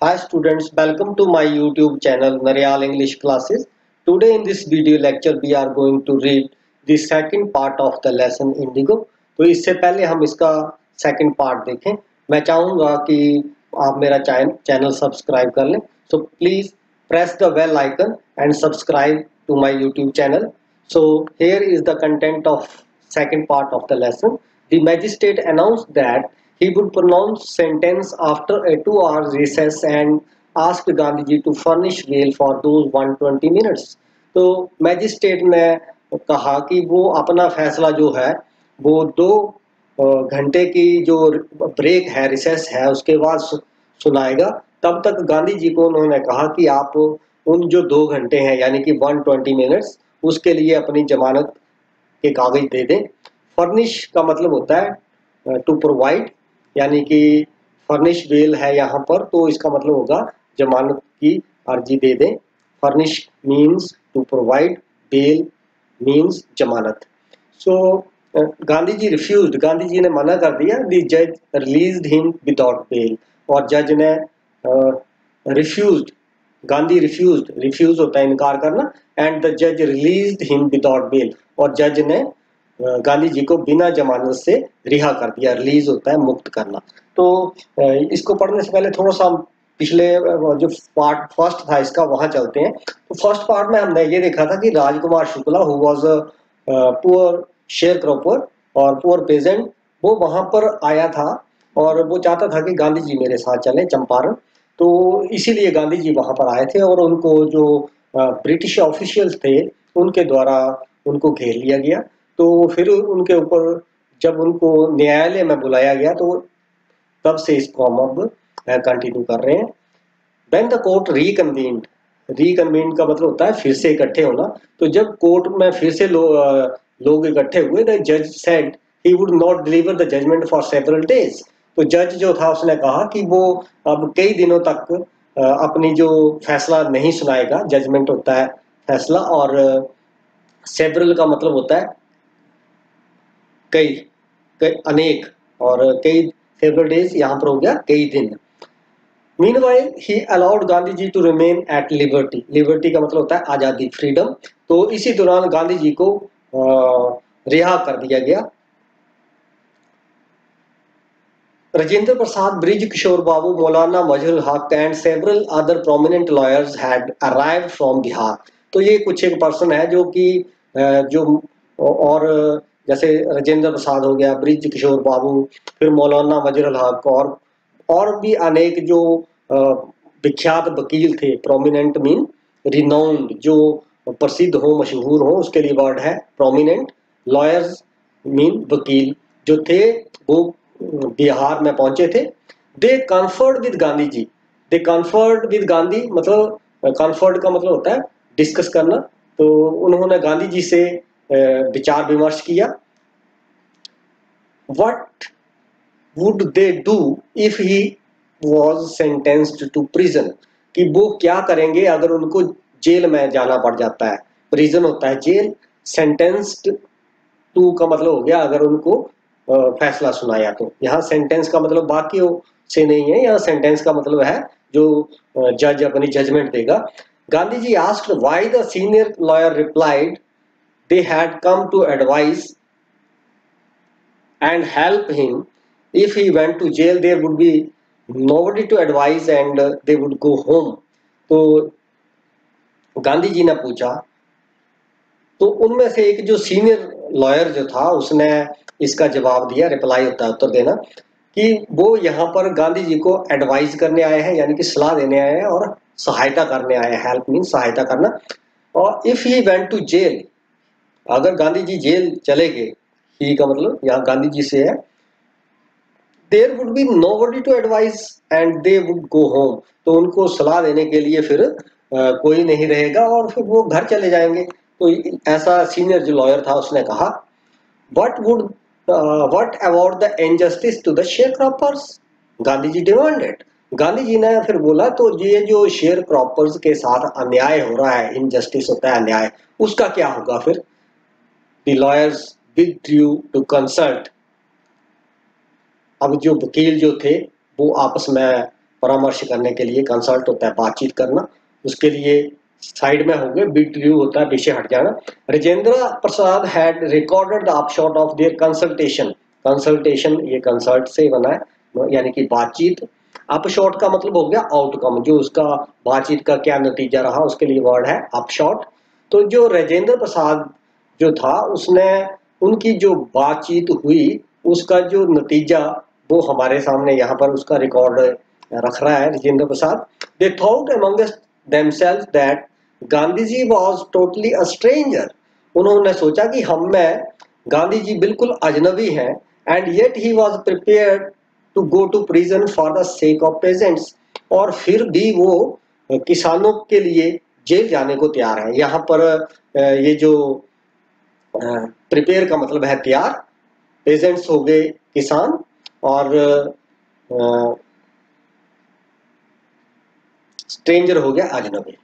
Hi students, welcome to my YouTube channel Naryal English Classes. Today in this video lecture we are going to read the second part of the lesson Indigo. तो इससे पहले हम इसका second part देखें. मैं चाहूँगा कि आप मेरा चैनल सब्सक्राइब कर लें. So please press the bell icon and subscribe to my YouTube channel. So here is the content of second part of the lesson. The magistrate announced that he would pronounce sentence after a 2 hour recess and asked Gandhi to furnish bail for those 120 minutes. तो magistrate ने कहा कि वो अपना फैसला जो है वो 2 घंटे की जो ब्रेक है, रिसेस है, उसके बाद सुनाएगा. तब तक गांधी जी को उन्होंने कहा कि आप उन जो 2 घंटे हैं यानी कि 120 मिनट्स उसके लिए अपनी जमानत के कागज दे दें. फर्निश का मतलब होता है टू प्रोवाइड, यानी कि फर्निश बेल है यहाँ पर, तो इसका मतलब होगा जमानत की अर्जी दे दें. Furnish means to provide, bail means जमानत. सो गांधी जी रिफ्यूज्ड, गांधी जी ने मना कर दिया. द जज रिलीज्ड हिम विदाउट बेल, और जज ने रिफ्यूज्ड, गांधी रिफ्यूज्ड, रिफ्यूज होता है इनकार करना, एंड द जज रिलीज्ड हिम विदाउट बेल, और जज ने गांधी जी को बिना जमानत से रिहा कर दिया. रिलीज होता है मुक्त करना. तो इसको पढ़ने से पहले थोड़ा सा पिछले जो पार्ट फर्स्ट था इसका वहां चलते हैं. तो फर्स्ट पार्ट में हमने ये देखा था कि Rajkumar Shukla who was a poor sharecropper और पुअर पेजेंट, वो वहां पर आया था और वो चाहता था कि गांधी जी मेरे साथ चलें चंपारण. तो इसीलिए गांधी जी वहां पर आए थे और उनको जो ब्रिटिश ऑफिशियल्स थे उनके द्वारा उनको घेर लिया गया. तो फिर उनके ऊपर जब उनको न्यायालय में बुलाया गया तो तब से इसको हम अब कंटिन्यू कर रहे हैं. व्हेन द कोर्ट रिकन्वीन्ड, रिकन्वीन्ड का मतलब होता है फिर से इकट्ठे होना. तो जब कोर्ट में फिर से लोग इकट्ठे हुए, द जज said he would not deliver the judgment for several days. तो जज जो था उसने कहा कि वो अब कई दिनों तक अपनी जो फैसला नहीं सुनाएगा. जजमेंट होता है फैसला, और सेवरल का मतलब होता है कई, अनेक, और कई सेवरल डेज यहाँ पर हो गया कई दिन. Meanwhile he allowed Gandhi ji to remain at liberty, liberty का मतलब होता है आजादी, फ्रीडम. तो इसी दौरान गांधी जी को रिहा कर दिया गया. राजेंद्र प्रसाद, ब्रिज किशोर बाबू, मौलाना मजहरुल हक and several other prominent lawyers had arrived from Bihar. तो ये कुछ एक पर्सन है जो कि जो और जैसे राजेंद्र प्रसाद हो गया, ब्रिज किशोर बाबू, फिर मौलाना मजहरुल हक और भी अनेक जो विख्यात वकील थे. प्रोमिनेंट मीन रिनाउंड, जो प्रसिद्ध हो, मशहूर हो, उसके लिए वर्ड है प्रोमिनेंट. लॉयर्स मीन वकील जो थे वो बिहार में पहुंचे थे. They conferred with Gandhi ji, they conferred with Gandhi मतलब कन्फर्ड का मतलब होता है डिस्कस करना. तो उन्होंने गांधी जी से विचार विमर्श किया. What would they do if he was sentenced to prison, कि वो क्या करेंगे अगर उनको जेल में जाना पड़ जाता है. प्रिजन होता है जेल, सेंटेंस्ड टू का मतलब हो गया अगर उनको फैसला सुनाया. तो यहाँ सेंटेंस का मतलब वाक्यों से नहीं है, यहाँ सेंटेंस का मतलब है जो जज अपनी जजमेंट देगा. Gandhi ji asked why, the senior lawyer replied they had come to advise and help him. If he went to jail there would be nobody to advise and they would go home. तो गांधी जी ने पूछा, तो उनमें से एक जो senior lawyer जो था उसने इसका जवाब दिया, रिप्लाई होता है उत्तर देना, कि वो यहाँ पर गांधी जी को एडवाइज करने आए हैं, यानी कि सलाह देने आए हैं और सहायता करने आए हैं. हेल्प मीन सहायता करना. और if he went to jail, अगर गांधी जी जेल चले गए, ही का मतलब यहाँ गांधी जी से है, there would be nobody to advise and they would go home. तो उनको सलाह देने के लिए फिर कोई नहीं रहेगा और फिर वो घर चले जाएंगे. तो ऐसा सीनियर जो लॉयर था उसने कहा. What about the injustice to the sharecroppers, Gandhi ji demanded. Gandhi ji ने फिर बोला, तो ये जो शेयर क्रॉपर्स के साथ अन्याय हो रहा है, इनजस्टिस होता है अन्याय, उसका क्या होगा फिर. The lawyers withdrew to consult. अब जो वकील जो थे वो आपस में परामर्श करने के लिए, कंसल्ट होता है बातचीत करना, उसके लिए साइड में हो गए, विड्रू होता है पीछे हट जाना। Rajendra Prasad had recorded the upshot of their consultation, consultation ये कंसल्ट से बना है यानी कि बातचीत। अपशॉट का मतलब हो गया आउटकम, जो उसका बातचीत का क्या नतीजा रहा उसके लिए वर्ड है अपशॉट। तो जो राजेंद्र प्रसाद जो था उसने उनकी जो बातचीत हुई उसका जो नतीजा वो हमारे सामने यहाँ पर उसका रिकॉर्ड रख रहा है Rajendra Prasad. They thought amongst themselves that Gandhi ji was totally a stranger, उन्होंने सोचा कि हम में गांधी जी बिल्कुल अजनबी हैं, and yet he was prepared to go to prison for the sake of peasants, और फिर भी वो किसानों के लिए जेल जाने को तैयार है। यहाँ पर ये जो प्रिपेयर का मतलब है तैयार, पेजेंट्स हो गए किसान, और स्ट्रेंजर हो गया अजनबी।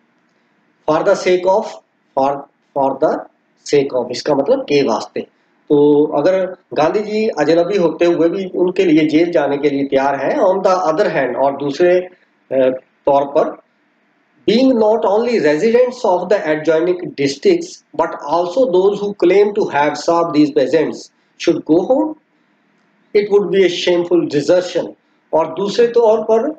For the sake of, for the sake of इसका मतलब के वास्ते। तो अगर गांधी जी अजनबी होते हुए भी उनके लिए जेल जाने के लिए तैयार हैं। ऑन द अदर हैंड, और दूसरे तौर पर, being not only residents of the adjoining districts but also those who claim to have served these peasants should go home, it would be a shameful desertion। और दूसरे तौर पर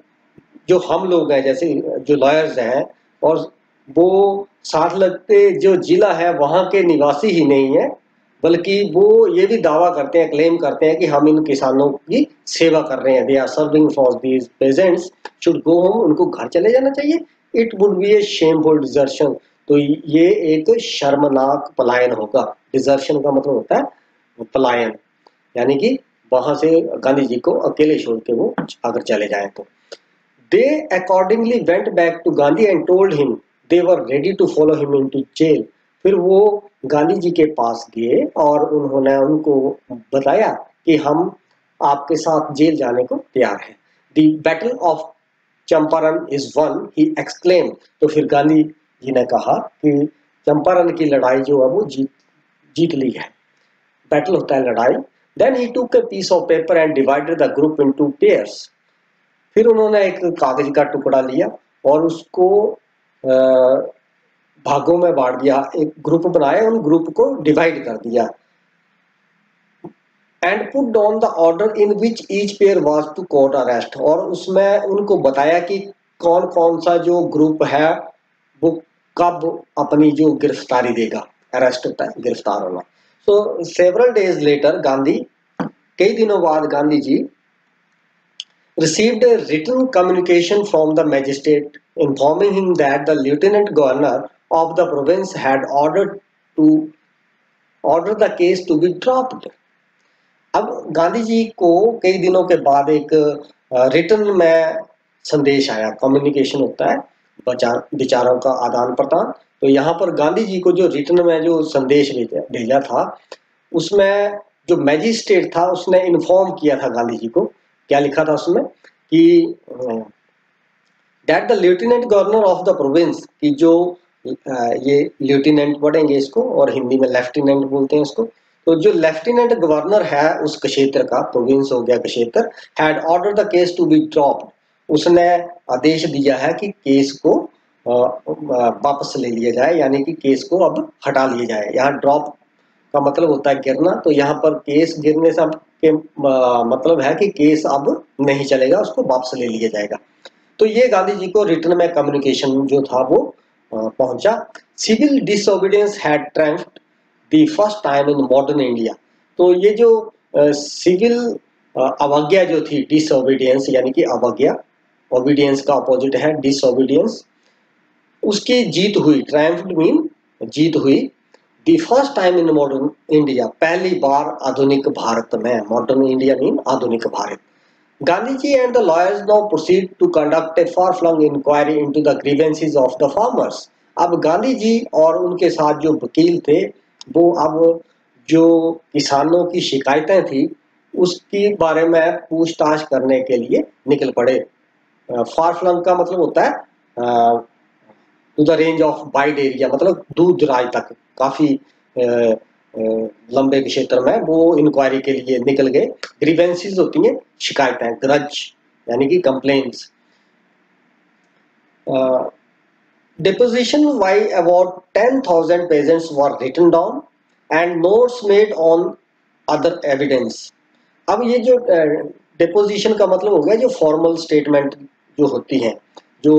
जो हम लोग हैं, जैसे जो लॉयर्स हैं, और वो साथ लगते जो जिला है वहाँ के निवासी ही नहीं है, बल्कि वो ये भी दावा करते हैं, क्लेम करते हैं कि हम इन किसानों की सेवा कर रहे हैं। They are serving for these peasants should go home, उनको घर चले जाना चाहिए। It would be a shameful desertion, तो ये एक शर्मनाक पलायन होगा। डिजर्शन का मतलब होता है पलायन, यानी कि वहां से गांधी जी को अकेले छोड़ के वो अगर चले जाए तो। They accordingly went back to Gandhi and told him they were ready to follow him into jail। फिर वो गांधी जी के पास गए और उन्होंने उनको बताया कि हम आपके साथ जेल जाने को तैयार हैं। The battle of Champaran is won, he exclaimed। तो फिर गांधी जी ने कहा कि चंपारण की लड़ाई जो है वो जीत ली है। बैटल होता है लड़ाई। Then he took a piece of paper and divided the group into pairs। फिर उन्होंने एक कागज का टुकड़ा लिया और उसको भागों में बांट दिया, एक ग्रुप बनाया, उन ग्रुप को डिवाइड कर दिया। And put down the order in which each pair was to court arrest, और उसमें उनको बताया कि कौन कौन सा जो ग्रुप है वो कब अपनी जो गिरफ्तारी देगा। अरेस्ट होता है गिरफ्तार होना। सो सेवरल डेज लेटर गांधी, कई दिनों बाद Gandhi ji received a written communication from the magistrate informing him that the lieutenant governor of the province had ordered the case to be dropped। अब गांधी जी को कई दिनों के बाद एक रिटर्न में संदेश आया, कम्युनिकेशन होता है विचारों का आदान प्रदान। तो यहाँ पर गांधी जी को जो रिटर्न में जो संदेश भेजा था, उसमें जो मैजिस्ट्रेट था उसने इन्फॉर्म किया था गांधी जी को। क्या लिखा था उसमें कि that the lieutenant governor of the province, की जो ये लेफ्टिनेंट पढ़ेंगे इसको, और हिंदी में लेफ्टिनेंट बोलते हैं इसको। तो जो लेफ्टिनेंट गवर्नर है उस क्षेत्र का, प्रोविंस हो गया क्षेत्र, had order the case to be dropped, उसने आदेश दिया है कि केस को वापस ले लिया जाए, यानी कि केस को अब हटा लिया जाए। यहाँ ड्रॉप का मतलब होता है गिरना, तो यहाँ पर केस गिरने से के मतलब है कि केस अब नहीं चलेगा, उसको वापस ले लिया जाएगा। तो ये गांधी जी को रिटर्न में कम्युनिकेशन जो था वो पहुंचा। Civil disobedience had triumphed the first time in modern India. तो ये जो सिविल अवज्ञा जो थी, डिसओबीडियंस यानी कि अवज्ञा, ओबीडियंस का अपोजिट है डिसओबीडियंस, उसकी जीत हुई। ट्रायम्फ्ड मीन जीत हुई। The first time in modern India, पहली बार आधुनिक भारत में। मॉडर्न इंडिया मीन आधुनिक Bharat. Gandhi ji and the lawyers now proceed to conduct a far flung inquiry into the grievances of the farmers. अब गांधी जी और उनके साथ जो वकील थे वो अब जो किसानों की शिकायतें थी उसके बारे में पूछताछ करने के लिए निकल पड़े। फार फ्लंग का मतलब होता है to the range of wide area, मतलब दूर दराज तक, काफी लंबे क्षेत्र में वो इंक्वायरी के लिए निकल गए। ग्रीवेंसेस होती हैं शिकायतें, ग्रज यानी कि complaints. deposition why about 10,000 peasants were written down and notes made on other evidence। अब ये जो डिपोजिशन का मतलब हो गया जो फॉर्मल स्टेटमेंट जो होती हैं, जो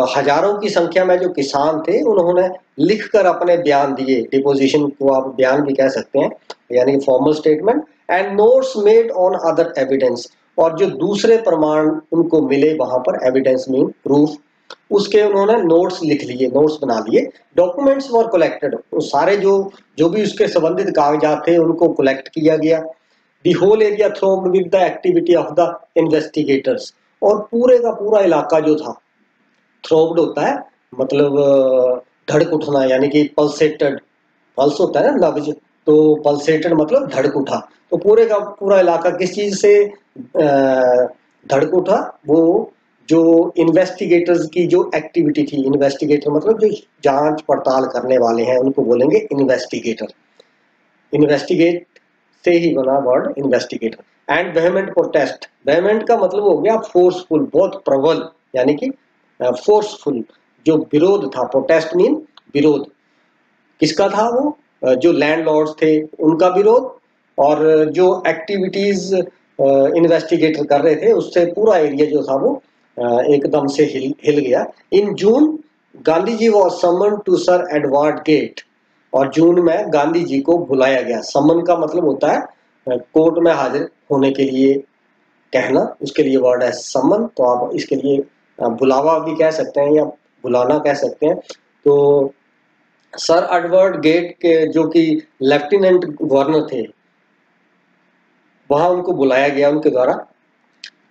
हजारों की संख्या में जो किसान थे उन्होंने लिखकर अपने बयान दिए, डिपोजिशन को आप बयान भी कह सकते हैं, यानी formal statement. And notes made on other evidence, और जो दूसरे प्रमाण उनको मिले वहां पर, एविडेंस मीन प्रूफ, उसके उन्होंने नोट्स लिख लिए, नोट्स बना लिए। डॉक्यूमेंट्स वर कलेक्टेड, वो सारे जो जो भी उसके संबंधित कागजात थे उनको कलेक्ट किया गया। The whole area throbbed with the activity of the investigators, और पूरे का पूरा इलाका जो था, थ्रोब्ड होता है मतलब धड़क उठना, यानी कि पल्सेटेड, पल्स होता है ना नब्ज, तो पल्सेटेड मतलब धड़क उठा। तो पूरे का पूरा इलाका किस चीज से धड़क उठा? वो जो इन्वेस्टिगेटर्स की जो एक्टिविटी थी, इन्वेस्टिगेटर मतलब जो जांच पड़ताल करने वाले हैं उनको बोलेंगे इन्वेस्टिगेटर। इन्वेस्टिगेट से ही बना word investigator. And vehement protest, vehement का मतलब हो गया फोर्सफुल, बहुत प्रबल, यानी कि फोर्सफुल जो विरोध था। प्रोटेस्ट मीन विरोध, किसका था वो? जो लैंडलॉर्ड्स थे उनका विरोध, और जो एक्टिविटीज इन्वेस्टिगेटर कर रहे थे उससे पूरा एरिया जो था वो एकदम से हिल गया। In June Gandhi ji was summon to Sir Edward Gait, और जून में गांधी जी को बुलाया गया। समन का मतलब होता है कोर्ट में हाजिर होने के लिए कहना, उसके लिए वर्ड है समन। तो आप इसके लिए बुलावा भी कह सकते हैं या बुलाना कह सकते हैं। तो सर एडवर्ड गेट के जो कि लेफ्टिनेंट गवर्नर थे, वहां उनको बुलाया गया उनके द्वारा।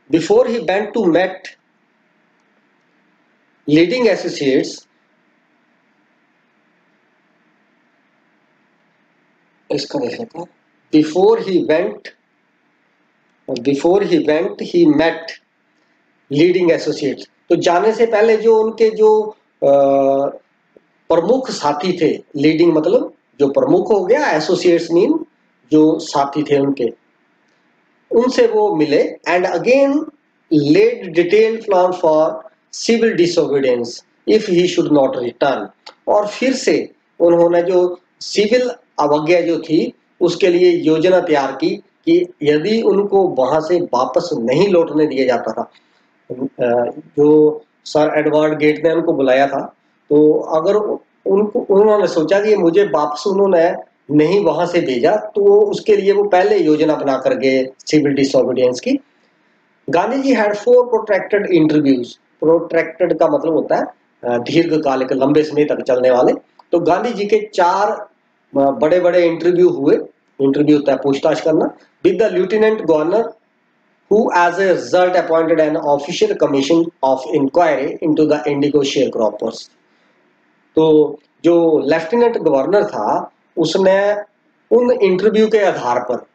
Before he went to met leading associates, इसका देख लेते हैं। Before he went he met leading associates, तो जाने से पहले जो उनके जो प्रमुख साथी थे, लीडिंग मतलब जो प्रमुख हो गया, एसोसिएट्स मीन जो साथी थे उनके, उनसे वो मिले। And again led detailed plan for civil disobedience if he should not return, और फिर से उन्होंने जो सिविल अवज्ञा जो थी उसके लिए योजना तैयार की कि यदि उनको वहां से वापस नहीं लौटने दिया जाता था, जो सर एडवर्ड गेट ने उनको बुलाया था, तो अगर उनको उन्होंने सोचा कि मुझे वापस उन्होंने नहीं वहां से भेजा, तो उसके लिए वो पहले योजना बना कर गए सिविल डिसोबीडियंस की। Gandhi ji had 4 protracted interviews, protracted का मतलब होता है दीर्घकालिक, लंबे समय तक चलने वाले। तो गांधी जी के 4 बड़े बड़े इंटरव्यू हुए, इंटरव्यू होता है पूछताछ करना, with the lieutenant governor who as a result appointed an official commission of inquiry into the indigo sharecroppers। तो जो लेफ्टिनेंट गवर्नर था उसने उन इंटरव्यू के आधार पर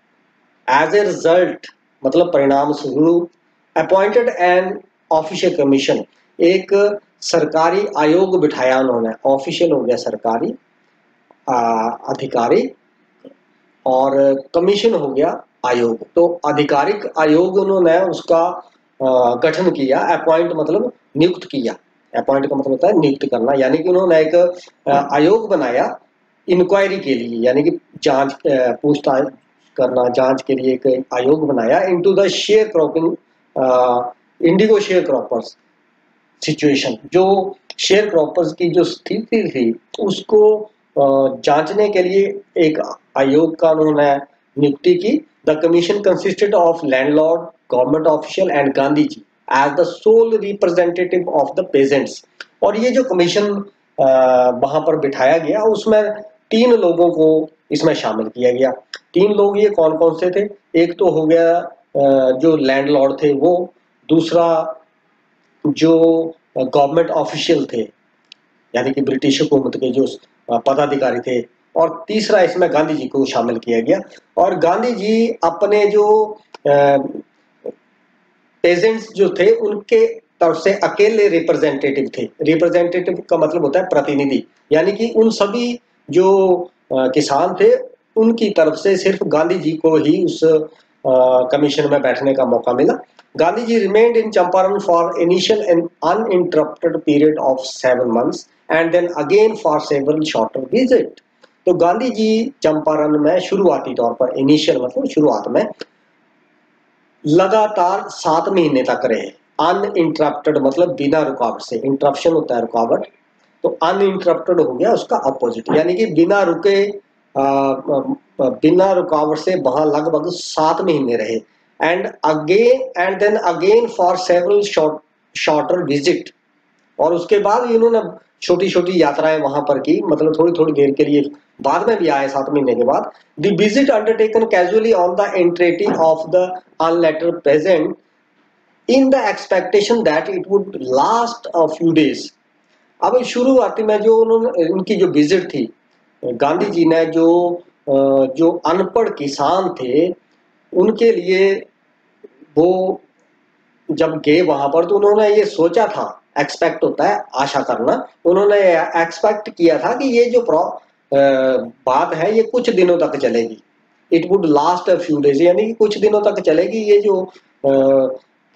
एज ए रिजल्ट मतलब परिणाम स्वरूप अपॉइंटेड एन ऑफिशियल कमीशन, एक सरकारी आयोग बिठाया उन्होंने। ऑफिशियल हो गया सरकारी अधिकारी, और कमीशन हो गया आयोग। तो आधिकारिक आयोग उन्होंने उसका गठन किया। अपॉइंट मतलब नियुक्त किया, अपॉइंट का मतलब होता है नियुक्त करना, यानी कि उन्होंने एक आयोग बनाया इंक्वायरी के लिए, यानी कि जांच पूछताछ करना, जांच के लिए एक आयोग बनाया into the share cropping Indigo share croppers situation. जो शेयर क्रॉपर्स की जो स्थिति थी उसको जांचने के लिए एक आयोग का उन्होंने नियुक्ति की। The commission consisted of landlord, government official and Gandhi ji as the sole representative of the peasants. और ये जो कमीशन वहां पर बिठाया गया उसमें 3 लोगों को इसमें शामिल किया गया। 3 लोग ये कौन कौन से थे? एक तो हो गया जो लैंडलॉर्ड थे वो, दूसरा जो गवर्नमेंट ऑफिशियल थे यानी कि ब्रिटिश हुकूमत के जो पदाधिकारी थे, और तीसरा इसमें गांधी जी को शामिल किया गया। और गांधी जी अपने जो पेजेंट्स जो थे उनके तरफ से अकेले रिप्रेजेंटेटिव थे। रिप्रेजेंटेटिव का मतलब होता है प्रतिनिधि, यानी कि उन सभी जो किसान थे उनकी तरफ से सिर्फ गांधी जी को ही उस कमीशन में बैठने का मौका मिला। Gandhi ji remained in Champaran for initial and uninterrupted period of 7 months and then again for several shorter visit. तो गांधी जी चंपारण में शुरुआती तौर पर, इनिशियल मतलब शुरुआत में, लगातार 7 महीने तक रहे। अनइंटरप्टेड मतलब बिना रुकावट से, इंटरप्शन होता है रुकावट, तो अनइंटरप्टेड हो गया उसका अपोजिट, यानी कि बिना रुके बिना रुकावट से वहां लगभग 7 महीने रहे। And then again for several shorter visit, और उसके बाद इन्होंने छोटी छोटी यात्राएं वहां पर की, मतलब थोड़ी थोड़ी देर के लिए बाद में भी आए 7 महीने के बाद। The visit undertaken casually on the entreaty of the unlettered peasant in the expectation that it would last a few days. अब शुरुआती में जो उन्होंने उनकी जो विजिट थी, गांधी जी ने जो अनपढ़ किसान थे उनके लिए, वो जब गए वहां पर तो उन्होंने ये सोचा था, एक्सपेक्ट होता है आशा करना, उन्होंने एक्सपेक्ट किया था कि ये जो बात है ये कुछ दिनों तक चलेगी। It would last a few days, यानी कि कुछ दिनों तक चलेगी। ये जो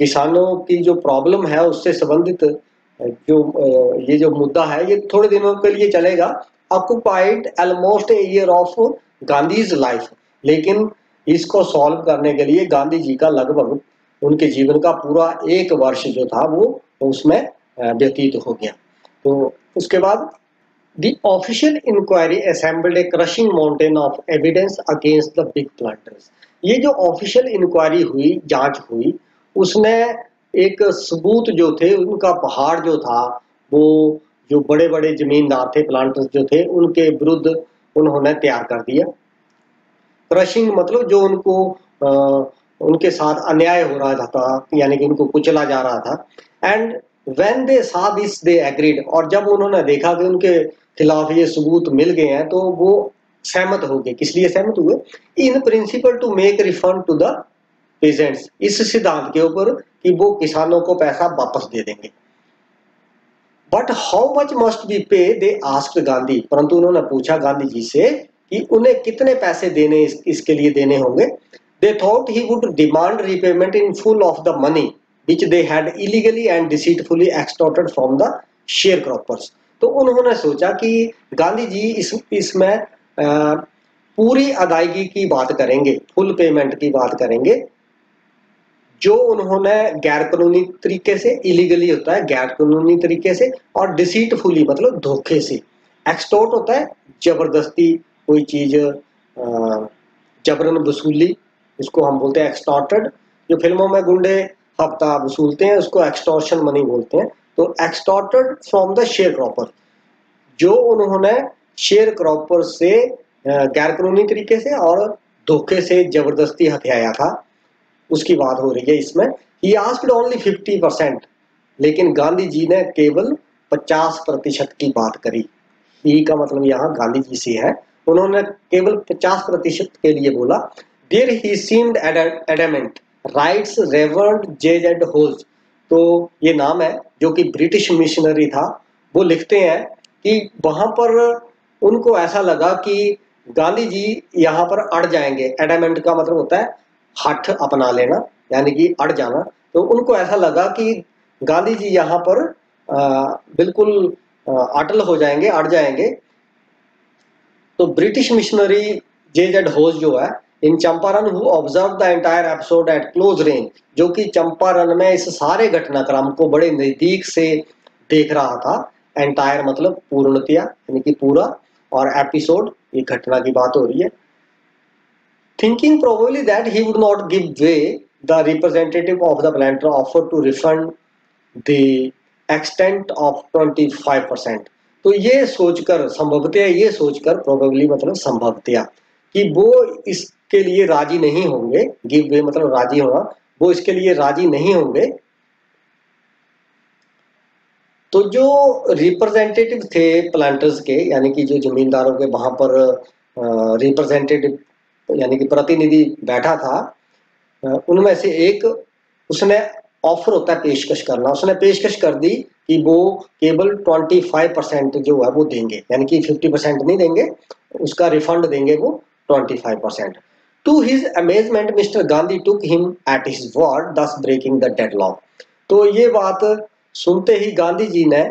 किसानों की जो प्रॉब्लम है उससे संबंधित ये जो मुद्दा है ये थोड़े दिनों के लिए चलेगा। Occupied almost a year of Gandhi's life, लेकिन इसको सॉल्व करने के लिए गांधी जी का लगभग उनके जीवन का पूरा 1 वर्ष जो था वो उसमें व्यतीत हो गया। तो उसके बाद the official inquiry assembled a crushing mountain of evidence against the big planters. ये जो ऑफिशियल इंक्वायरी हुई, जांच हुई, उसने एक सबूत जो थे उनका पहाड़ जो था, वो जो बड़े बड़े जमींदार थे, प्लांटर्स जो थे, उनके विरुद्ध उन्होंने तैयार कर दिया। क्रशिंग मतलब जो उनके साथ अन्याय हो रहा था, यानी कि उनको कुचला जा रहा था। And when they saw this they agreed, और जब उन्होंने देखा कि उनके खिलाफ ये सबूत मिल गए हैं तो वो सहमत हो गए। किस लिए सहमत हुए? In principle to make refund to the peasants, इस सिद्धांत के ऊपर कि वो किसानों को पैसा वापस दे देंगे। But how much must be पे, दे आस्क्ड गांधी, परंतु उन्होंने पूछा गांधी जी से कि उन्हें कितने पैसे देने इसके लिए देने होंगे। They thought he would demand repayment in full of the money which they had illegally and deceitfully extorted from the sharecroppers. तो उन्होंने सोचा कि गांधी जी इसमें पूरी अदायगी की बात करेंगे, फुल पेमेंट की बात करेंगे, जो उन्होंने गैर कानूनी तरीके से, इलीगली होता है गैर कानूनी तरीके से, और डिसीटफुली मतलब धोखे से। एक्सटॉर्ट होता है जबरदस्ती कोई चीज, जबरन वसूली, इसको हम बोलते हैं एक्सटॉर्टेड। जो फिल्मों में गुंडे हफ्ता वसूलते हैं उसको एक्सटॉर्शन मनी बोलते हैं। तो extorted from the share cropper, जो उन्होंने शेयर क्रॉपर से गैर कानूनी तरीके से और धोखे से जबरदस्ती हथियाया था, उसकी बात हो रही है इसमें। ही आस्क्ड ओनली 50%, लेकिन गांधी जी ने केवल 50% की बात करी। ही का मतलब यहाँ गांधी जी से है, उन्होंने केवल 50% के लिए बोला। There he seemed adamant, writes Reverend J Z Hodge, तो ये नाम है जो कि ब्रिटिश मिशनरी था, वो लिखते हैं कि वहां पर उनको ऐसा लगा कि गांधी जी यहाँ पर अड़ जाएंगे। एडमेंट का मतलब होता है हठ अपना लेना, यानी कि अड़ जाना। तो उनको ऐसा लगा कि गांधी जी यहाँ पर बिल्कुल अटल हो जाएंगे, अड़ जाएंगे। तो ब्रिटिश मिशनरी जे.जेड होज जो है in Champaran who observe the entire episode at close range, जो कि चंपारण में इस सारे घटनाक्रम को बड़े नजदीक से देख रहा था। एंटायर मतलब पूर्णतया, यानी कि पूरा, और एपिसोड ये घटना की बात हो रही है। Thinking probably that he would not give way, the representative of the planter offered to refund the extent of 25%। तो ये सोचकर, संभवतया ये सोचकर, प्रोबेबली मतलब संभवतया, कि वो इसके लिए राजी नहीं होंगे, गिव वे मतलब राजी होना, वो इसके लिए राजी नहीं होंगे। तो जो रिप्रेजेंटेटिव थे प्लांटर्स के, यानी कि जो जमींदारों के वहां पर रिप्रेजेंटेटिव यानी कि प्रतिनिधि बैठा था, उनमें से एक, उसने ऑफर होता है पेशकश करना, उसने पेशकश कर दी कि वो केवल 25% जो है वो देंगे, यानी कि 50% नहीं देंगे, उसका रिफंड देंगे वो 25%। To his amazement, Mr. Gandhi took him at his word, thus breaking the deadlock. तो ये बात सुनते ही गांधी जी ने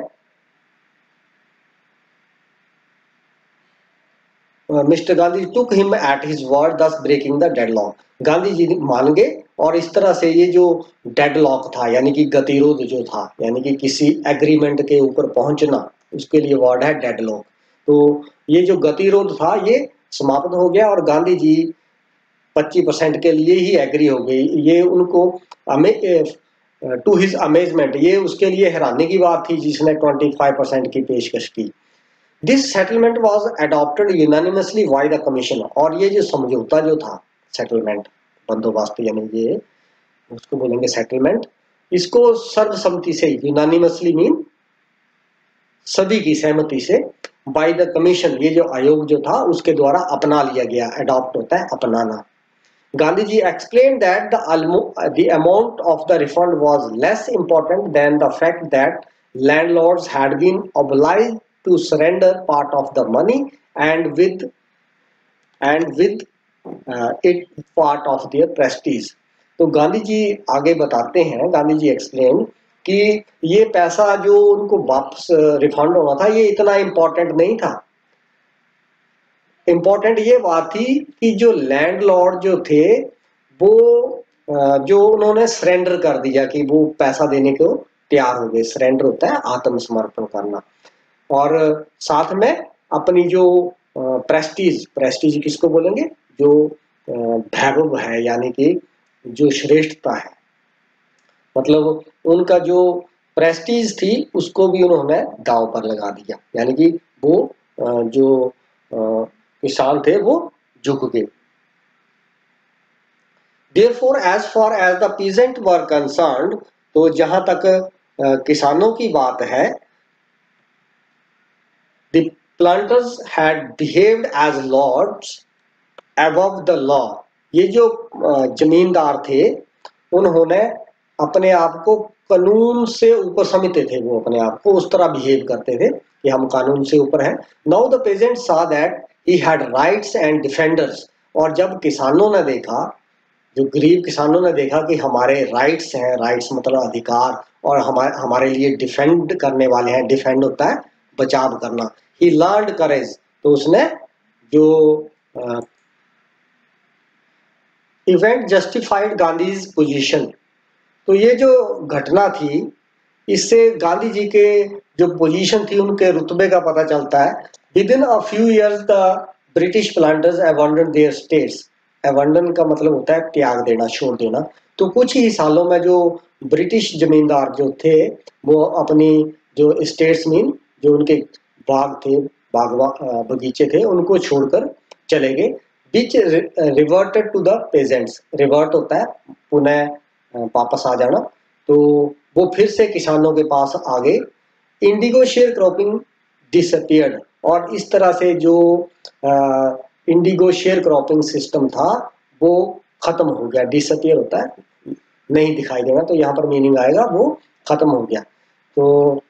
mister Gandhi took him at his word दस breaking the deadlock. Gandhi ji मान गए और इस तरह से ये जो डेडलॉक था यानी कि गतिरोध जो था यानी कि किसी एग्रीमेंट के ऊपर पहुंचना, उसके लिए वर्ड है डेडलॉक। तो ये जो गतिरोध था ये समाप्त हो गया और गांधी जी 25% के लिए ही एग्री हो गई। ये उनको टू हिज अमेजमेंट, ये उसके लिए हैरानी की बात थी जिसने 25% की पेशकश की। This settlement was adopted unanimously by the commission. और ये जो समझौता जो था, सेटलमेंट बंदोबस्त यानी ये उसको बोलेंगे सेटलमेंट, इसको सर्वसम्मति से, यूनानिमसली मीन सभी की सहमति से, बाय द कमीशन ये जो आयोग जो था उसके द्वारा अपना लिया गया। अडॉप्ट होता है अपनाना। Gandhi ji explained that the amount of the refund was less important than the fact that landlords had been obliged to surrender part of the money and with it part of their prestige। तो गांधी जी आगे बताते हैं, Gandhi ji explain कि ये पैसा जो उनको वापस रिफंड होना था ये इतना इम्पोर्टेंट नहीं था। इम्पोर्टेंट ये बात थी कि जो लैंडलॉर्ड जो थे वो जो उन्होंने सरेंडर कर दिया कि वो पैसा देने को तैयार हो गए। सरेंडर होता है आत्मसमर्पण करना। और साथ में अपनी जो प्रेस्टीज, प्रेस्टीज किसको बोलेंगे, जो वैभव है यानी कि जो श्रेष्ठता है, मतलब उनका जो प्रेस्टीज थी उसको भी उन्होंने दांव पर लगा दिया। यानी कि वो जो किसान थे वो झुक गए। Therefore, as far as the peasant were concerned, तो जहां तक किसानों की बात है, the planters had behaved as lords above the law। ये जो जमींदार थे उन्होंने अपने आप को कानून से ऊपर समझते थे, वो अपने आप को उस तरह बिहेव करते थे कि हम कानून से ऊपर हैं। Now the peasant saw that he had rights and defenders। और जब किसानों ने देखा, जो गरीब किसानों ने देखा कि हमारे राइट्स हैं, राइट्स मतलब अधिकार, और हमारे लिए डिफेंड करने वाले हैं, डिफेंड होता है बचाव करना। ही लर्नड करेज, तो उसने जो इवेंट जस्टिफाइड गांधीज पोजीशन। तो ये जो घटना थी इससे गांधी जी के जो पोजीशन थी, उनके रुतबे का पता चलता है। Within a few years the British planters abandon their states. Abandon का मतलब होता है त्याग देना, छोड़ देना। तो कुछ ही सालों में जो ब्रिटिश जमींदार जो थे वो अपनी जो स्टेट्स मीन जो उनके बाग थे, बगीचे थे, उनको छोड़कर चले गए। Which reverted to the peasants. Revert होता है पुनः वापस आ जाना। तो वो फिर से किसानों के पास आ गए। Indigo share cropping disappeared. और इस तरह से जो इंडिगो शेयर क्रॉपिंग सिस्टम था वो खत्म हो गया। डिसअपियर होता है नहीं दिखाई देना, तो यहाँ पर मीनिंग आएगा वो खत्म हो गया। तो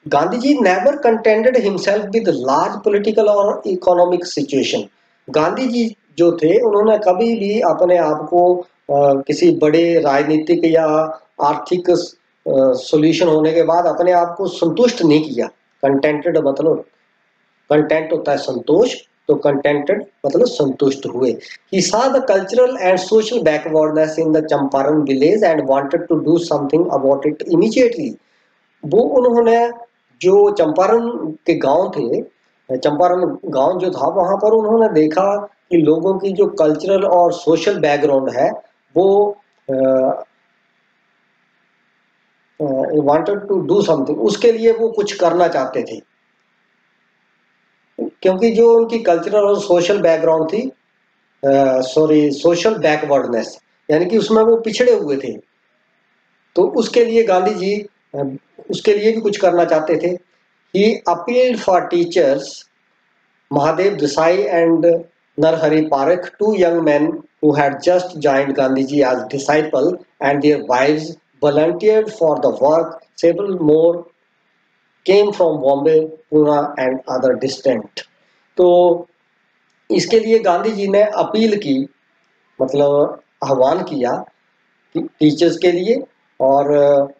Gandhi ji never contented himself with large political और इकोनॉमिक सिचुएशन। गांधी जी जो थे उन्होंने कभी भी अपने आप को किसी बड़े राजनीतिक या आर्थिक सॉल्यूशन होने के बाद अपने आप को संतुष्ट नहीं किया। कंटेंटेड मतलब कंटेंट होता है संतोष, तो कंटेंटेड मतलब संतुष्ट हुए। He saw the cultural and social backwardness in the Champaran village and wanted to do something about it immediately। वो उन्होंने जो चंपारण के गांव थे, चंपारण गांव जो था वहां पर उन्होंने देखा कि लोगों की जो कल्चरल और सोशल बैकग्राउंड है वो वांटेड टू डू समथिंग, उसके लिए वो कुछ करना चाहते थे। क्योंकि जो उनकी कल्चरल और सोशल बैकग्राउंड थी, सोशल बैकवर्डनेस, यानी कि उसमें वो पिछड़े हुए थे, तो उसके लिए गांधी जी उसके लिए भी कुछ करना चाहते थे। He appealed for teachers Mahadev Desai and Narhari Parikh, two young man who had just joined Gandhiji as disciple, and their wives volunteered for the work. Several more came from Bombay, Pune and other distant। तो इसके लिए गांधी जी ने appeal की, मतलब आह्वान किया teachers के लिए। और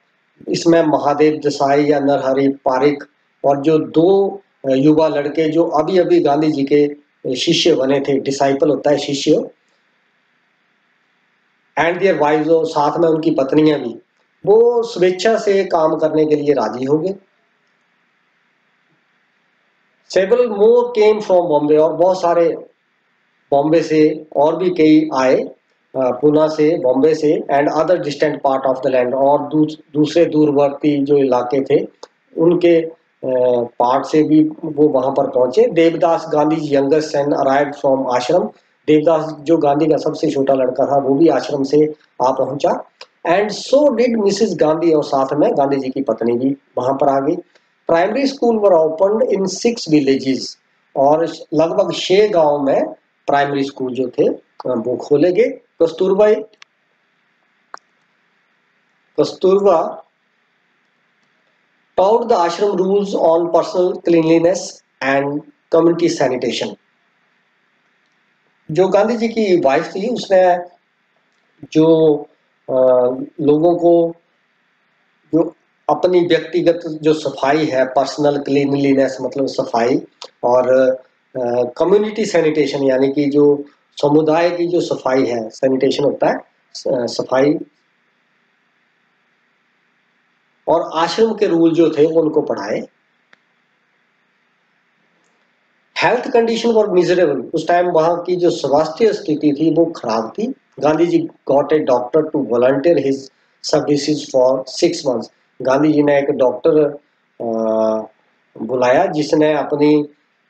इसमें महादेव देसाई या नरहरि पारिक और जो दो युवा लड़के जो अभी अभी गांधी जी के शिष्य बने थे, डिसाइपल होता है शिष्य, एंड देयर वाइव्स, और साथ में उनकी पत्नियां भी, वो स्वेच्छा से काम करने के लिए राजी हो गए। Several more came from Bombay, और बहुत सारे बॉम्बे से और भी कई आए, पूना से, बॉम्बे से, and other distant part of the land, और दूसरे दूरवर्ती जो इलाके थे उनके पार्ट से भी वो वहां पर पहुंचे। Devdas Gandhi youngest son arrived from आश्रम, देवदास जो गांधी का सबसे छोटा लड़का था वो भी आश्रम से आ पहुंचा। And so did Mrs Gandhi, और साथ में गांधी जी की पत्नी भी वहां पर आ गई। प्राइमरी स्कूल वर ओपन्ड इन 6 विलेजेस, और लगभग 6 गांव में प्राइमरी स्कूल जो थे वो खोले गए। Kasturba taught the ashram rules on personal cleanliness and community sanitation। जो गांधी जी की वाइफ थी उसने जो लोगों को जो अपनी व्यक्तिगत जो सफाई है, पर्सनल क्लीनलीनेस मतलब सफाई, और कम्युनिटी सैनिटेशन यानी कि जो समुदाय की जो सफाई है, सैनिटेशन होता है सफाई, और आश्रम के रूल जो थे वो उनको पढ़ाए। हेल्थ कंडीशन वर मिजरेबल, उस टाइम वहां की जो स्वास्थ्य स्थिति थी वो खराब थी। Gandhi ji got a doctor to volunteer his services for 6 months। Gandhi ji ने एक डॉक्टर बुलाया जिसने अपनी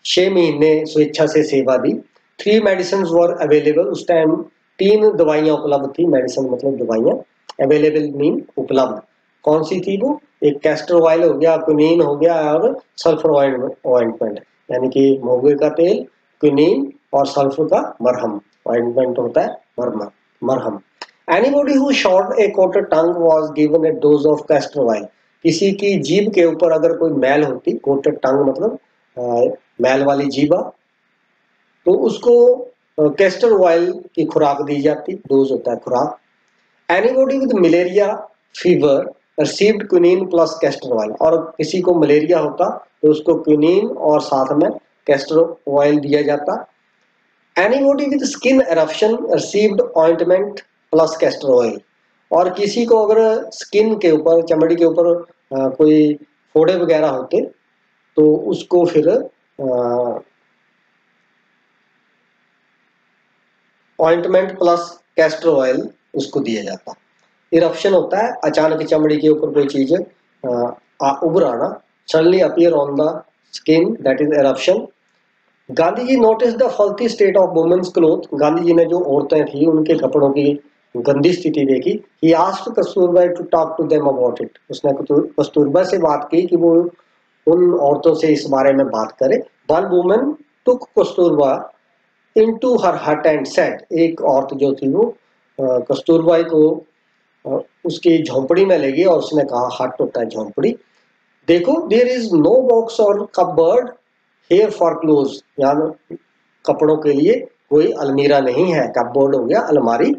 6 महीने स्वेच्छा से सेवा दी। 3 मेडिसिन वर अवेलेबल, उस टाइम 3 दवाइयां उपलब्ध थी। मेडिसिन मतलब दवाइयां, अवेलेबल मीन उपलब्ध। कौन सी थी वो? एक कैस्टर ऑयल हो गया, क्विनीन हो गया, और सल्फर ऑइंटमेंट यानी कि मोगरे का तेल, क्विनीन और सल्फर का मरहम, ऑइंटमेंट होता है मरहम। Anybody who shot A coated tongue was given A dose of castor oil. किसी की जीभ के ऊपर अगर कोई मैल होती, कोटेड टंग मतलब मैल वाली जीभा, तो उसको कैस्टर ऑयल की खुराक दी जाती, डोज होता है खुराक। Anybody with malaria fever received quinine plus castor oil, और किसी को मलेरिया होता तो उसको क्विनीन और साथ में कैस्टर ऑयल दिया जाता। Anybody with skin eruption received ointment plus castor oil, और किसी को अगर स्किन के ऊपर, चमड़ी के ऊपर कोई फोड़े वगैरह होते तो उसको फिर ऑइंटमेंट प्लस कैस्टर ऑयल उसको दिया जाता। इरप्शन होता है अचानक चमड़ी के ऊपर कोई चीज उभर आना, suddenly appear on the skin, that is eruption. Gandhi ji notice the faulty state of women's cloth, Gandhi ji ने जो औरतें थी उनके कपड़ों की गंदी स्थिति देखी। He asked Kasturba to talk to them about it, उसने कस्तूरबा से बात की कि वो उन औरतों से इस बारे में बात करे। वन वुमेन टुक कस्तूरबा इनटू हर हट एंड सेड, एक औरत जो थी वो कस्तूरबा को उसकी झोंपड़ी में ले गई और उसने कहा, हट होता है झोंपड़ी, देखो देयर इज नो बॉक्स और कपबोर्ड हेयर फॉर क्लोज, यहाँ कपड़ों के लिए कोई अलमीरा नहीं है, कपबोर्ड हो गया अलमारी।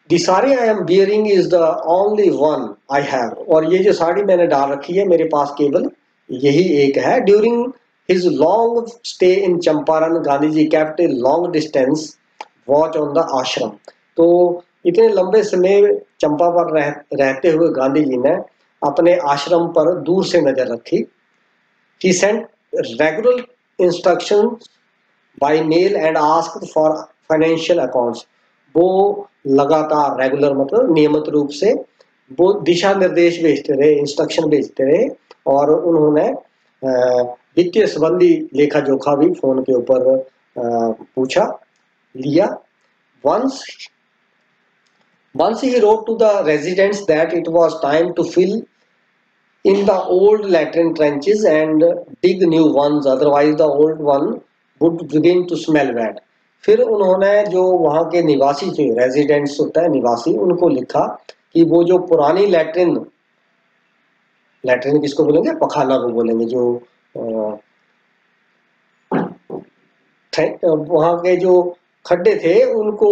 The sari I am wearing is the only one I have, और ये जो साड़ी मैंने डाल रखी है मेरे पास केवल यही एक है। During his long stay in Champaran Gandhi ji kept a long distance watch on the ashram, तो इतने लंबे समय चंपा पर रहते हुए गांधी जी ने अपने आश्रम पर दूर से नजर रखी। He sent regular instructions by mail and asked for financial accounts। वो लगातार, रेगुलर मतलब नियमित रूप से वो दिशा निर्देश भेजते रहे, इंस्ट्रक्शन भेजते रहे, और उन्होंने वित्तीय संबंधी लेखा जोखा भी फोन के ऊपर पूछा लिया। Once he wrote to the residents that it was time to fill in the old latrine trenches and dig new ones, otherwise the old one would begin to smell bad। फिर उन्होंने जो वहाँ के निवासी थे, रेजिडेंट्स होता है निवासी, उनको लिखा कि वो जो पुरानी लैट्रिन, लैट्रिन किसको बोलेंगे, पखाना को बोलेंगे, जो वहाँ के जो खड्डे थे उनको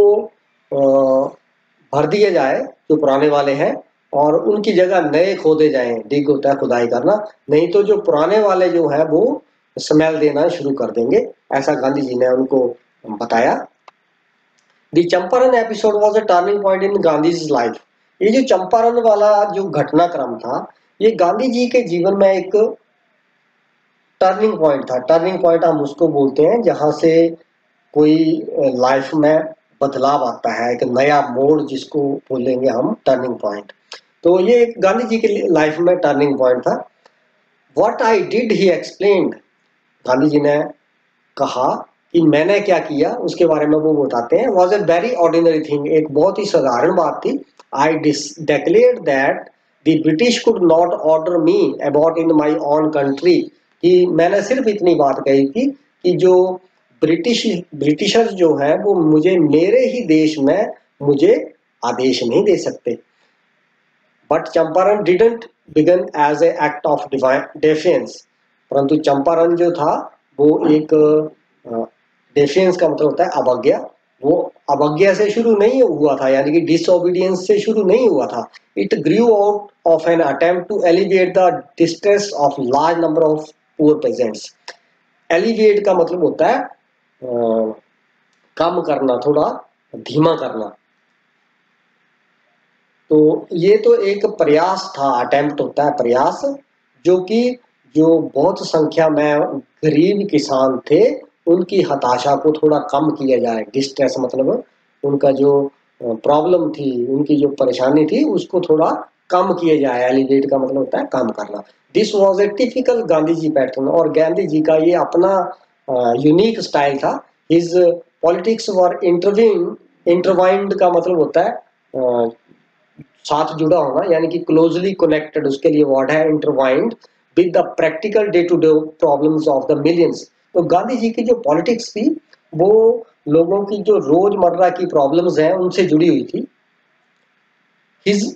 भर दिया जाए जो पुराने वाले हैं, और उनकी जगह नए खोदे जाएं। डिग होता है खुदाई करना, नहीं तो जो पुराने वाले जो है वो स्मेल देना शुरू कर देंगे, ऐसा गांधी जी ने उनको बताया। The Champaran episode was a turning point in Gandhi's life. ये जो चंपारण वाला जो घटनाक्रम था, ये गांधी जी के जीवन में एक टर्निंग पॉइंट था। टर्निंग पॉइंट हम उसको बोलते हैं जहां से कोई लाइफ में बदलाव आता है, एक नया मोड़ जिसको बोलेंगे हम टर्निंग पॉइंट। तो ये एक गांधी जी के लाइफ में टर्निंग पॉइंट था। What I did he explained, Gandhi ji ने कहा कि मैंने क्या किया उसके बारे में वो बताते हैं। Was a very ordinary thing, एक बहुत ही साधारण बात थी। I declared that the British could not order me about in my own country, कि मैंने सिर्फ इतनी बात कही थी कि जो ब्रिटिशर्स जो है वो मुझे मेरे ही देश में मुझे आदेश नहीं दे सकते। But Champaran didn't begin as an act of defiance, परंतु चंपारण जो था वो एक डेफियंस का मतलब होता है अवज्ञा। वो अवज्ञा से शुरू नहीं हुआ था, यानी कि डिसओबीडियंस से शुरू नहीं हुआ था। It grew out of an attempt to alleviate the distress of large number of poor peasants. Alleviate का मतलब होता है कम करना, थोड़ा धीमा करना। तो ये तो एक प्रयास था, अटेम्प्ट होता है प्रयास, जो कि जो बहुत संख्या में गरीब किसान थे उनकी हताशा को थोड़ा कम किया जाए। डिस्ट्रेस मतलब उनका जो प्रॉब्लम थी, उनकी जो परेशानी थी उसको थोड़ा कम किया जाए। एलिवेट का मतलब होता है कम करना। This was a typical Gandhi ji pattern, और गांधी जी का ये अपना यूनिक स्टाइल था। हिज पॉलिटिक्स वर इंटरवाइंड का मतलब होता है साथ जुड़ा होना, यानी कि क्लोजली कनेक्टेड, उसके लिए वर्ड है intertwined with the practical day to day problems of the millions. तो गांधी जी की जो पॉलिटिक्स थी वो लोगों की जो रोजमर्रा की प्रॉब्लम्स हैं उनसे जुड़ी हुई थी। His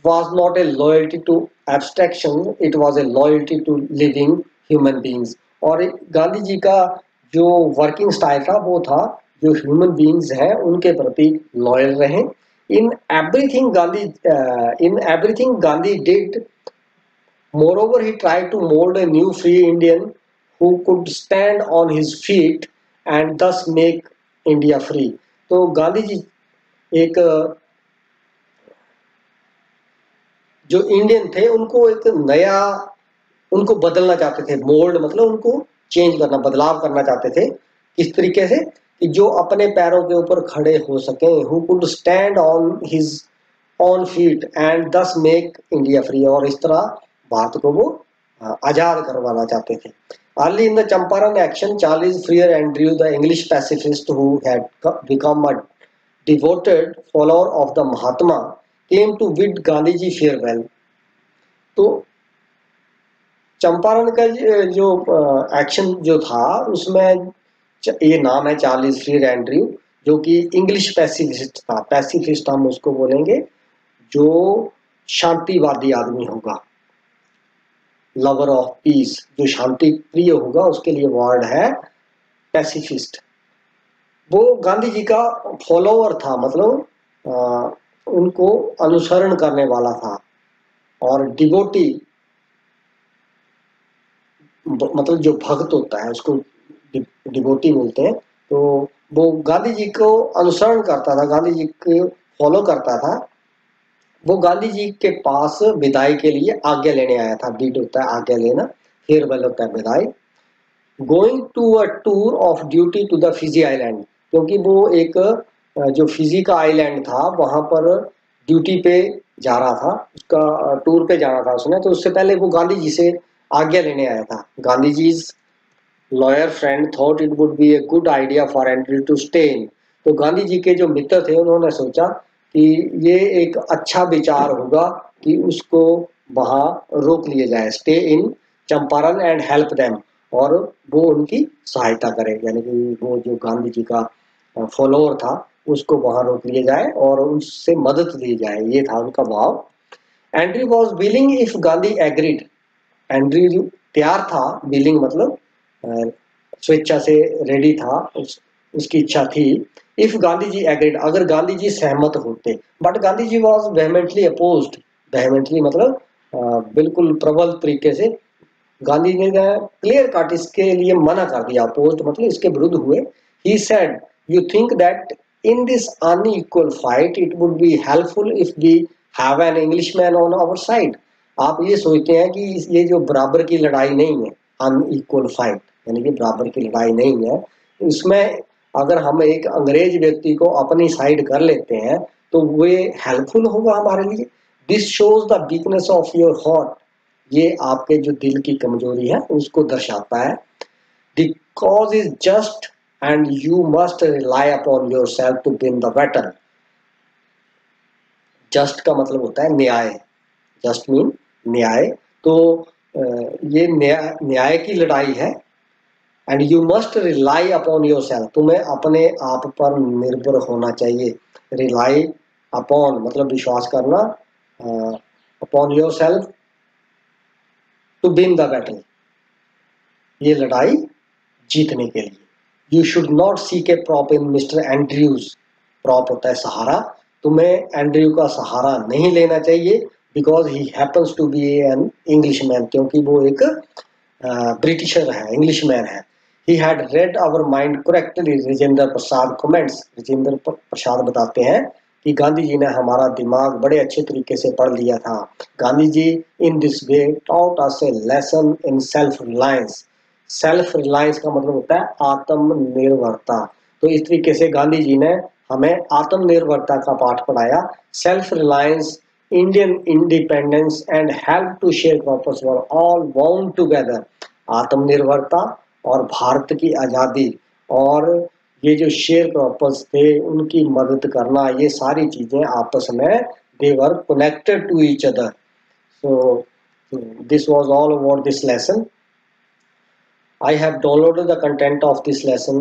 was not a loyalty to abstraction, it was a loyalty to living human beings। और गांधी जी का जो वर्किंग स्टाइल था वो था जो ह्यूमन बीइंग्स हैं उनके प्रति लॉयल रहें। In everything Gandhi did, moreover he tried to mold a new free Indian who could stand on his feet and thus make India free। तो गांधी जी एक जो इंडियन थे उनको एक नया, उनको बदलना चाहते थे। मोल्ड मतलब उनको चेंज करना, बदलाव करना चाहते थे। किस तरीके से कि जो अपने पैरों के ऊपर खड़े हो सके, who could stand on his on feet and दस मेक इंडिया फ्री, और इस तरह भारत को वो आजाद करवाना चाहते थे। Early in the Champaran action Charles Freer Andrew the English pacifist who had become a devoted follower of the Mahatma came to bid Gandhi ji farewell. तो चंपारण का जो एक्शन जो था उसमें ये नाम है चार्ल्स फ्रियर एंड्रयू, जो कि इंग्लिश पैसिफिस्ट था। पैसिफिस्ट हम उसको बोलेंगे जो शांतिवादी आदमी होगा, लवर ऑफ पीस, जो शांति प्रिय होगा, उसके लिए वर्ड है पैसिफिस्ट। वो गांधी जी का फॉलोअर था, मतलब उनको अनुसरण करने वाला था। और डिवोटी मतलब जो भक्त होता है उसको डिवोटी बोलते हैं। तो वो गांधी जी को अनुसरण करता था, गांधी जी को फॉलो करता था। वो गांधी जी के पास विदाई के लिए आज्ञा लेने आया था। बीट होता है आज्ञा लेना, फेयरवेल होता है विदाई। Going to a tour of duty to the Fiji island, क्योंकि वो एक जो फिजी का आइलैंड था वहां पर ड्यूटी पे जा रहा था, उसका टूर पे जाना था उसने। तो उससे पहले वो गांधी जी से आज्ञा लेने आया था। Gandhi ji lawyer friend thought it would be a good idea for Andrew to stay in. तो गांधी जी के जो मित्र थे उन्होंने सोचा कि ये एक अच्छा विचार होगा कि उसको वहां रोक लिया जाए, stay in Champaran and help them, और वो उनकी सहायता करे, यानी कि वो जो गांधी जी का फॉलोअर था उसको वहां रोक लिया जाए और उससे मदद दी जाए, ये था उनका भाव। Andrew was willing if Gandhi agreed. Andrew तैयार था, विलिंग मतलब स्वेच्छा से रेडी था, उसकी इच्छा थी। इफ गांधी जी एग्रीड, अगर गांधी जी सहमत होते, but Gandhi ji was vehemently opposed. Vehemently मतलब बिल्कुल प्रबल तरीके से गांधी जी ने क्लियर कट इसके लिए मना कर दिया, अपोज्ड मतलब इसके विरुद्ध हुए। He said, you think that in this unequal fight it would be helpful if we have an Englishman on our side. आप ये सोचते हैं कि ये जो बराबर की लड़ाई नहीं है, अनइक्वल फाइट यानी कि बराबर की लड़ाई नहीं है, इसमें अगर हम एक अंग्रेज व्यक्ति को अपनी साइड कर लेते हैं तो वे हेल्पफुल होगा हमारे लिए। This shows the weakness of your heart, ये आपके जो दिल की कमजोरी है उसको दर्शाता है। The cause is just and you must rely upon yourself to win the battle. Just का मतलब होता है न्याय, जस्ट मीन न्याय। तो ये न्याय की लड़ाई है। And you must rely upon your self, तुम्हें अपने आप पर निर्भर होना चाहिए। रिलाई अपॉन मतलब विश्वास करना, upon yourself to win the battle, ये लड़ाई जीतने के लिए। You should not seek a prop in mister Andrews, prop होता है सहारा, तुम्हें एंड्रयू का सहारा नहीं लेना चाहिए, because he happens to be an Englishman, क्योंकि वो एक ब्रिटिशर है, इंग्लिश मैन है। He had read our mind correctly, Rajendra Prasad comments, Rajendra Prasad बताते हैं कि गांधी जी ने हमारा दिमाग बड़े अच्छे तरीके से पढ़ लिया था। Gandhi ji in this way taught us a lesson in self reliance. Self reliance का मतलब होता है आत्मनिर्भरता। तो इस तरीके से गांधी जी ने हमें आत्मनिर्भरता का पाठ पढ़ाया। Self reliance, Indian independence and help to share purpose were all bound together. आत्मनिर्भरता और भारत की आज़ादी और ये जो शेयर पर्पस थे उनकी मदद करना, ये सारी चीज़ें आपस में they were connected to each other. So this was all about this lesson. I have downloaded the content of this lesson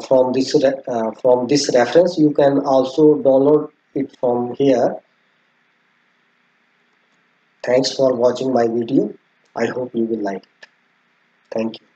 from this reference. You can also download it from here. Thanks for watching my video. I hope you will like it. Thank you.